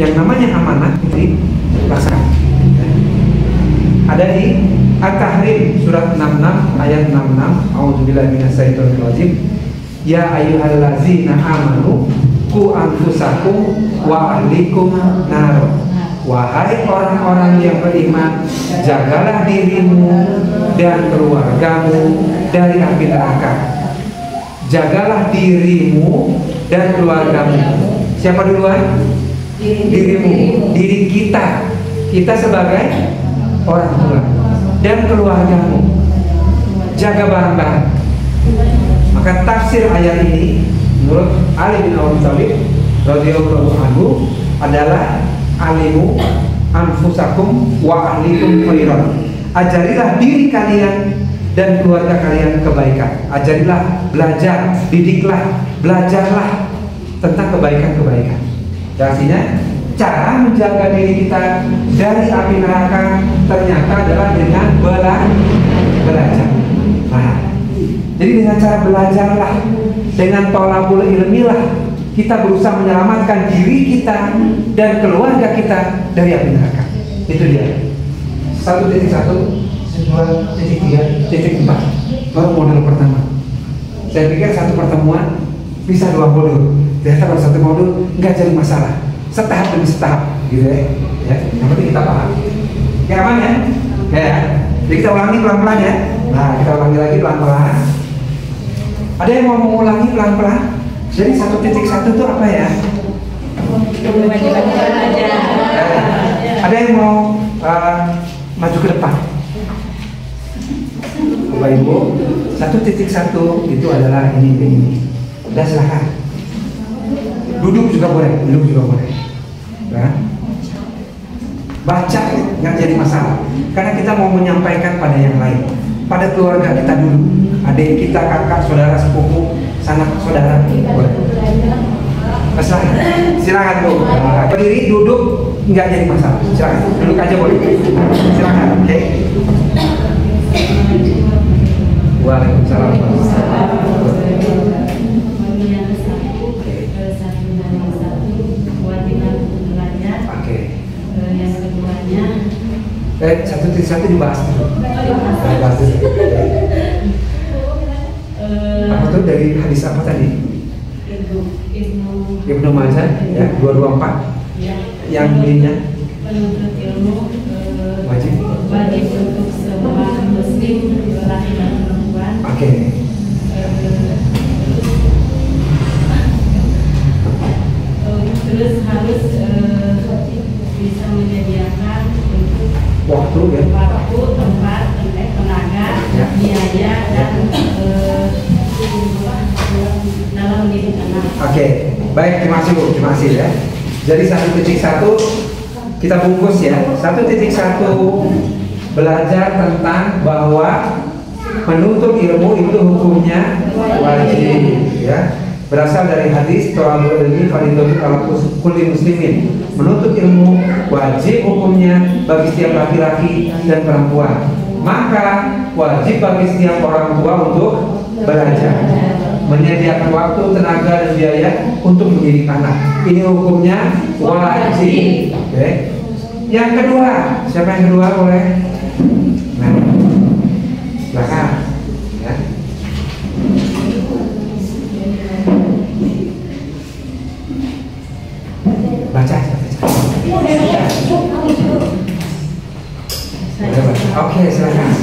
Yang namanya amanah ini laksanakan. Ada di At-Tahrim surat 66 ayat 66. A'udzubillahi minasyaitonirrajim. Ya ayyuhallazina amanu qu anfusakum wa ahlikum nar. Wahai orang-orang yang beriman, jagalah dirimu dan keluargamu dari api neraka. Jagalah dirimu dan keluargamu. Siapa duluan? Dirimu, diri kita. Kita sebagai orang tua dan keluargamu. Jaga barang-barang. Maka tafsir ayat ini menurut Ali bin Abi Thalib radhiyallahu anhu adalah alimu anfusakum wa ahlikum khairan. Ajarilah diri kalian dan keluarga kalian kebaikan. Ajarilah, belajar, didiklah, belajarlah tentang kebaikan-kebaikan. Artinya cara menjaga diri kita dari api neraka ternyata adalah dengan belajar. Nah, jadi dengan cara belajarlah, dengan thalabul ilmilah, kita berusaha menyelamatkan diri kita dan keluarga kita dari api neraka. Itu dia. 1.1, 2.3, 4. Baru modul pertama. Saya pikir satu pertemuan bisa 2 modul. Ternyata kalau satu modul nggak jadi masalah. Setahap demi setahap, gitu ya. Yang penting kita paham. Oke, aman ya? Ya. Jadi kita ulangi pelan-pelan ya. Nah, kita ulangi lagi pelan-pelan. Ada yang mau mengulangi pelan-pelan? Jadi 1.1 itu apa ya? Ada yang mau maju ke depan? Bapak Ibu, 1.1 itu adalah ini. Udah silahkan. Duduk juga boleh. Nah, baca nggak jadi masalah. Karena kita mau menyampaikan pada yang lain, pada keluarga kita dulu, adik kita, kakak, saudara, sepupu, sanak saudara, boleh. Silakan Bu. Berdiri, duduk, nggak jadi masalah. Silakan, duduk aja boleh. Silakan, oke. Waalaikumsalam. Yang keduanya, 1.1 dibahas dulu. Apa tuh dari hadis apa tadi? Ibnu Majah ya 224 yang bunyinya penuntut ilmu wajib untuk semua muslim laki dan perempuan. Oke. Terus harus bisa menyediakan waktu ya, tempat, tenaga, ya, biaya dan dalam mendidik anak. Oke, baik, terima kasih Bu, terima kasih ya. Jadi 1.1 kita bungkus ya. 1.1 belajar tentang bahwa menuntut ilmu itu hukumnya wajib ya. Berasal dari hadis thalabul ilmi fardhun 'ala kulli muslimin. Menuntut ilmu wajib hukumnya bagi setiap laki-laki dan perempuan. Maka wajib bagi setiap orang tua untuk belajar, menyediakan waktu, tenaga, dan biaya untuk mendidik anak. Ini hukumnya wajib. Oke. Yang kedua, siapa yang kedua boleh? Nah, silakan. Ya. Baca. Oke, silakan.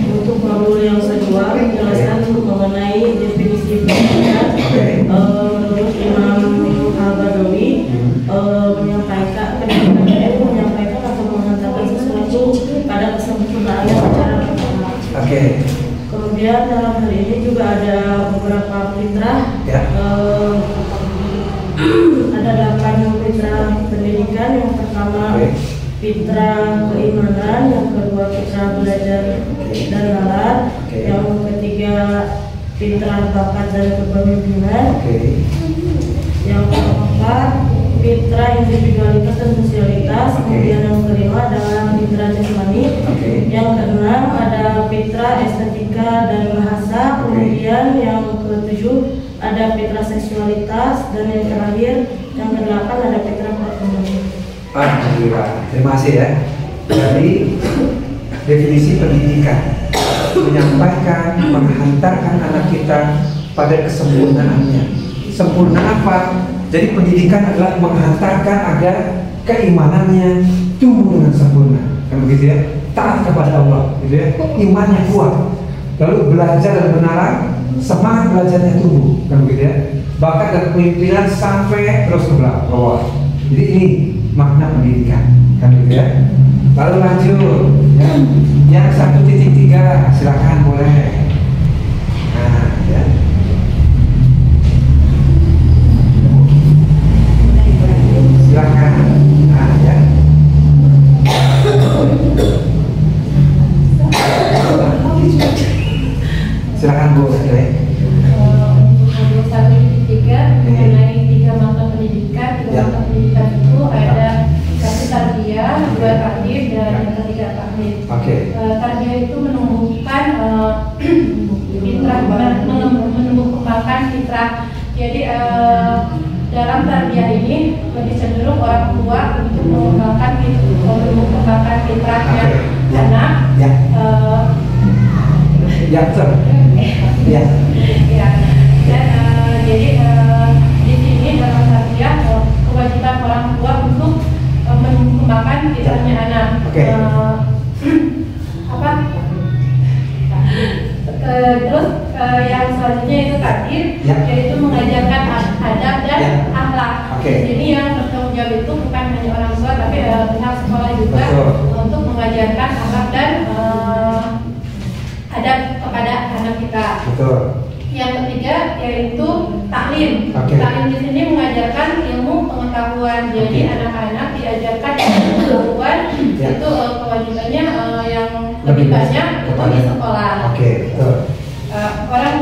Untuk modul yang kedua menjelaskan mengenai definisi belajar. Menurut Imam Al-Badawi menyampaikan atau mengatakan sesuatu pada kesempurnaan secara pertama. Kemudian dalam hal ini juga ada beberapa fitrah. Ada 8 fitrah pendidikan. Yang pertama fitrah keimanan, yang kedua fitrah belajar dan nalar, yang ketiga fitrah bakat dan kepemimpinan, yang keempat fitrah individualitas dan sosialitas, kemudian yang kelima adalah fitrah jasmani, yang keenam ada fitrah estetika dan bahasa, kemudian yang ketujuh ada fitrah seksualitas, dan yang terakhir yang ke-8 Alhamdulillah. Terima kasih ya. Jadi definisi pendidikan menyampaikan, menghantarkan anak kita pada kesempurnaannya. Sempurna apa? Jadi pendidikan adalah menghantarkan agar keimanannya tumbuh dengan sempurna, kan begitu ya? Taat kepada Allah, gitu ya? Imannya kuat. Lalu belajar dan benaran, semangat belajarnya tumbuh, kan begitu ya? Bakat dan kepemimpinan sampai terus ke bawah. Jadi ini makna pendidikan, kan begitu ya? Lalu lanjut, ya. Yang 1.3 silakan boleh. Nah, ya. Silakan. Nah, ya. Silakan Bu. Ya. Untuk 1.3 mengenai 3 makna pendidikan. 3 makna pendidikan itu ada satu tarbiyah, 2 taklim, dan yang ketiga taklim. Tarbiyah itu menumbuhkan fitrah, menumbuh kembangkan fitrah. Jadi dalam tarbiyah ini lebih cenderung orang tua untuk mengembangkan fitrahnya anak. Jadi di sini dalam tarbiyah kewajiban orang tua untuk mengembangkan fitrahnya anak. Terus yang selanjutnya itu takdir, yaitu mengajarkan adab dan akhlak. Jadi yang bertanggung jawab itu bukan hanya orang tua, tapi pihak sekolah juga untuk mengajarkan akhlak dan adab kepada anak kita. Yang ketiga yaitu taklim. Taklim di sini mengajarkan ilmu pengetahuan. Jadi anak-anak diajarkan ilmu pengetahuan, itu kewajibannya yang lebih banyak itu di sekolah. Orang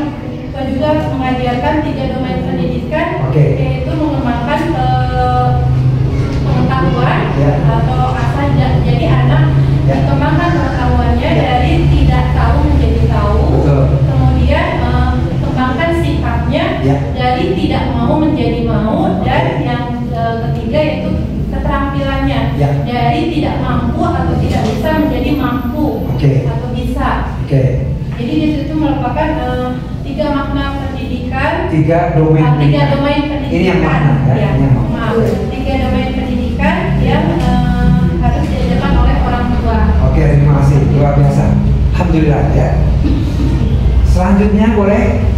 tua juga mengajarkan 3 domain pendidikan, yaitu mengembangkan pengetahuan atau asal. Jadi anak dikembangkan pengetahuannya dari tidak tahu menjadi tahu. Kemudian kembangkan sikapnya dari tidak mau menjadi mau, dan yang ketiga yaitu keterampilannya dari tidak mampu atau tidak bisa menjadi mampu atau bisa. Jadi di situ merupakan 3 makna pendidikan, 3 domain pendidikan. Ini yang makna ya? Maaf, 3 domain pendidikan yang harus diajarkan oleh orang tua. Terima kasih, luar biasa. Alhamdulillah ya. Selanjutnya boleh.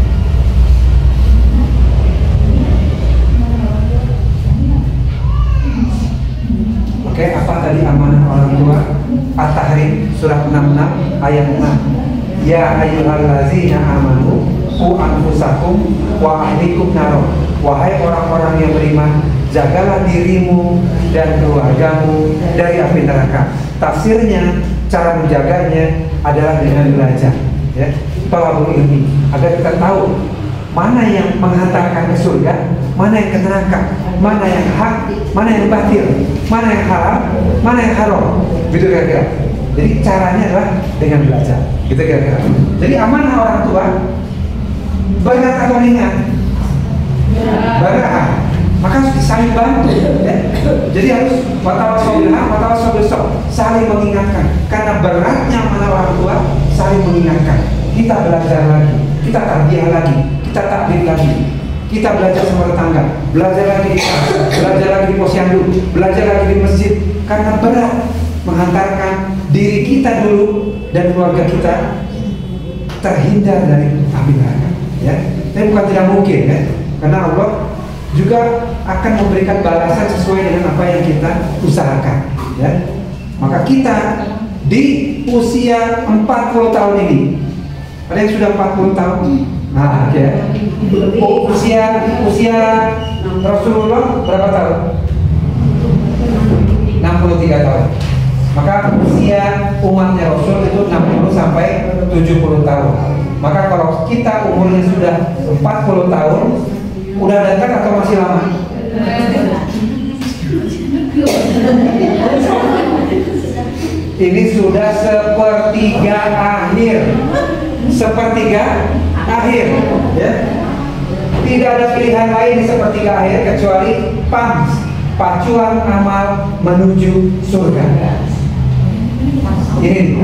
Apa tadi amanah orang tua? At-Tahrim surat 66 ayat 6. Ya ayyuhallazina amanu qu anfusakum wa ahlikum nar. Wahai orang-orang yang beriman, jagalah dirimu dan keluargamu dari api neraka. Tafsirnya, cara menjaganya adalah dengan belajar, ya. Thalabul ilmi, agar kita tahu mana yang menghantarkan ke surga, mana yang ke neraka, mana yang hak, mana yang batil, mana yang halal, mana yang haram, gitu kira-kira. Jadi caranya adalah dengan belajar, gitu kira-kira. Jadi amanah orang tua berat atau ringan? Berat. Maka harus saling bantu, ya. Jadi harus watawasau bil haq, watawasau bis sabr, saling mengingatkan. Karena beratnya amanah orang tua, saling mengingatkan. Kita belajar lagi, kita tarbiyah lagi, kita taklim lagi, kita belajar sama tetangga, belajar lagi di kelas, belajar lagi di posyandu, belajar lagi di masjid. Karena berat menghantarkan diri kita dulu dan keluarga kita terhindar dari api neraka, ya. Tapi bukan tidak mungkin, ya, karena Allah juga akan memberikan balasan sesuai dengan apa yang kita usahakan, ya. Maka kita di usia 40 tahun ini, ada yang sudah 40 tahun? Nah, ya. Usia Rasulullah berapa tahun? 63 tahun. Maka usia umatnya Rasul itu 60 sampai 70 tahun. Maka kalau kita umurnya sudah 40 tahun, udah dekat atau masih lama? Ini sudah sepertiga akhir. Sepertiga akhir, ya. Tidak ada pilihan lain di sepertiga akhir kecuali PAMS, pacuan amal menuju surga. Ini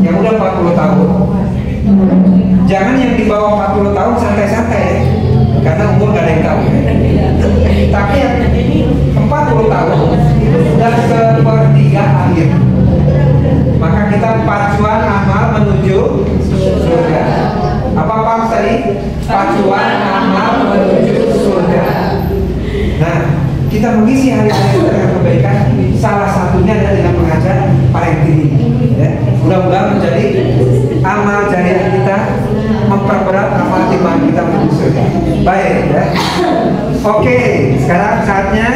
yang udah 40 tahun. Jangan yang di bawah 40 tahun santai-santai ya. Karena umur gak ada yang tahu. Tapi yang 40 tahun itu sudah sepertiga akhir. Maka kita pacuan amal menuju surga. Apa Pak tadi? Pacuan amal menuju surga. Nah, kita mengisi hari-hari dengan kebaikan. Salah satunya adalah dengan mengajar parenting ini. Ya. Mudah-mudahan menjadi amal jariah kita, memperberat amal timbang kita menuju surga. Baik ya. Oke, sekarang saatnya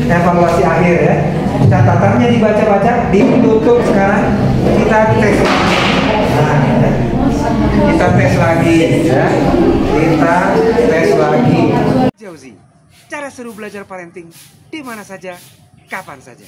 evaluasi akhir ya. Catatannya dibaca-baca, ditutup sekarang. Kita tes. Nah, ya. Kita tes lagi ya. Kita tes lagi. Jauzi, cara seru belajar parenting di mana saja, kapan saja.